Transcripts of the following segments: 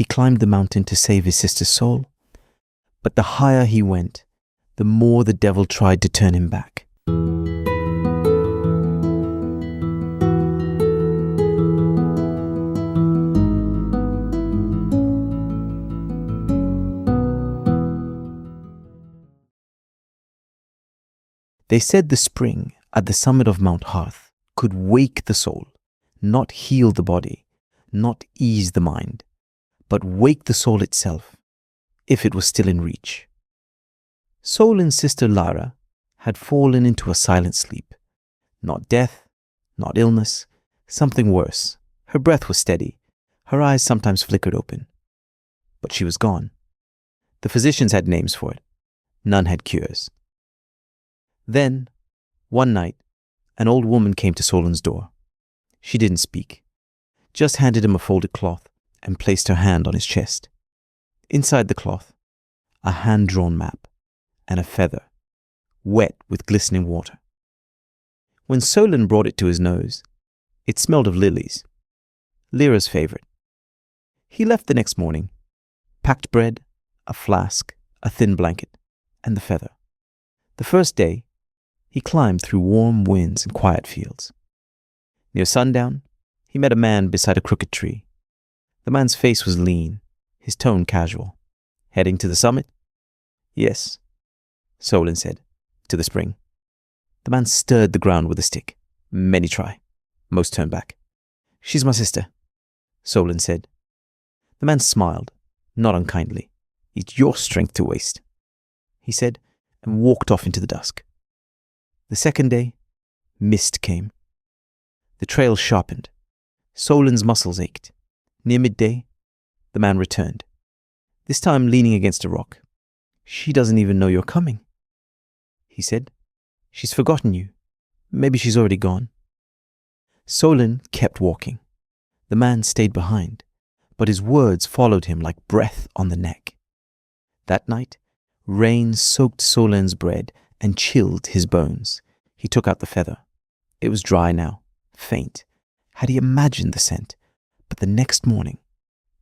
He climbed the mountain to save his sister's soul. But the higher he went, the more the devil tried to turn him back. They said the spring at the summit of Mount Harth could wake the soul, not heal the body, not ease the mind, but wake the soul itself, if it was still in reach. Solin's sister Lara had fallen into a silent sleep. Not death, not illness, something worse. Her breath was steady. Her eyes sometimes flickered open. But she was gone. The physicians had names for it. None had cures. Then, one night, an old woman came to Solin's door. She didn't speak, just handed him a folded cloth and placed her hand on his chest. Inside the cloth, a hand-drawn map and a feather, wet with glistening water. When Solin brought it to his nose, it smelled of lilies, Lyra's favorite. He left the next morning, packed bread, a flask, a thin blanket, and the feather. The first day, he climbed through warm winds and quiet fields. Near sundown, he met a man beside a crooked tree. The man's face was lean, his tone casual. Heading to the summit? Yes, Solin said, to the spring. The man stirred the ground with a stick. Many try. Most turn back. She's my sister, Solin said. The man smiled, not unkindly. It's your strength to waste, he said, and walked off into the dusk. The second day, mist came. The trail sharpened. Solin's muscles ached. Near midday, the man returned, this time leaning against a rock. She doesn't even know you're coming, he said. She's forgotten you. Maybe she's already gone. Solin kept walking. The man stayed behind, but his words followed him like breath on the neck. That night, rain soaked Solin's bread and chilled his bones. He took out the feather. It was dry now, faint. Had he imagined the scent? But the next morning,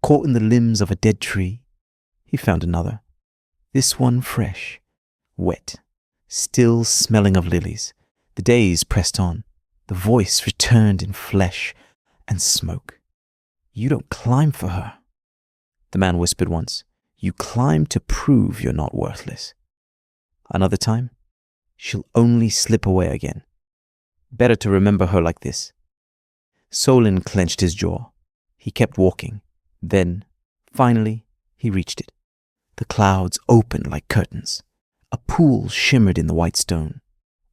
caught in the limbs of a dead tree, he found another. This one fresh, wet, still smelling of lilies. The days pressed on. The voice returned in flesh and smoke. You don't climb for her, the man whispered once. You climb to prove you're not worthless. Another time, she'll only slip away again. Better to remember her like this. Solin clenched his jaw. He kept walking. Then, finally, he reached it. The clouds opened like curtains. A pool shimmered in the white stone.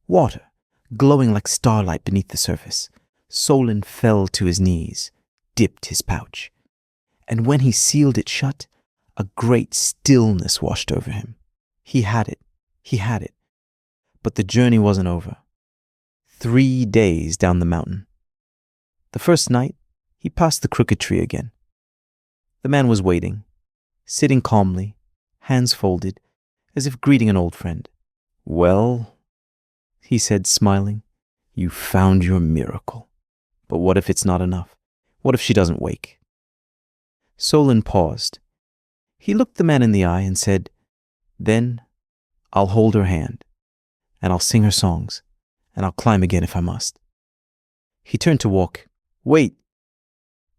Water, glowing like starlight beneath the surface. Solin fell to his knees, dipped his pouch. And when he sealed it shut, a great stillness washed over him. He had it. But the journey wasn't over. 3 days down the mountain. The first night, he passed the crooked tree again. The man was waiting, sitting calmly, hands folded, as if greeting an old friend. Well, he said, smiling, you found your miracle. But what if it's not enough? What if she doesn't wake? Solin paused. He looked the man in the eye and said, Then I'll hold her hand, and I'll sing her songs, and I'll climb again if I must. He turned to walk. Wait!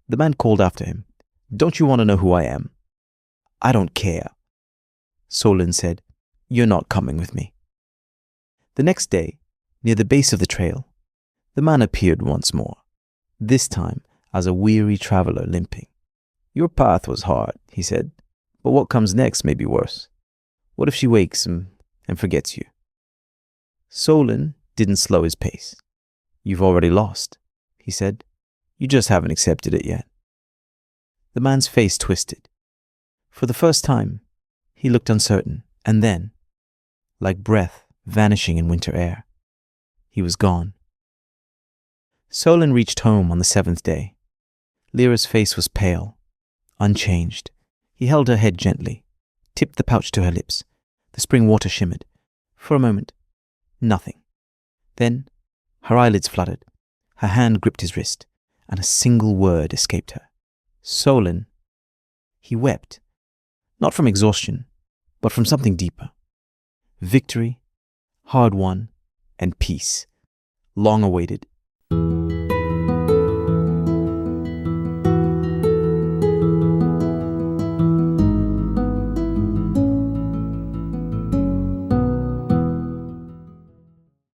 The man called after him. Don't you want to know who I am? I don't care. Solin said, You're not coming with me. The next day, near the base of the trail, the man appeared once more, this time as a weary traveler limping. Your path was hard, he said, but what comes next may be worse. What if she wakes and forgets you? Solin didn't slow his pace. You've already lost, he said. You just haven't accepted it yet. The man's face twisted. For the first time, he looked uncertain, and then, like breath vanishing in winter air, he was gone. Solin reached home on the 7th day. Lyra's face was pale, unchanged. He held her head gently, tipped the pouch to her lips. The spring water shimmered. For a moment, nothing. Then, her eyelids fluttered. Her hand gripped his wrist, and a single word escaped her. Solin. He wept, not from exhaustion, but from something deeper. Victory, hard won, and peace, long awaited,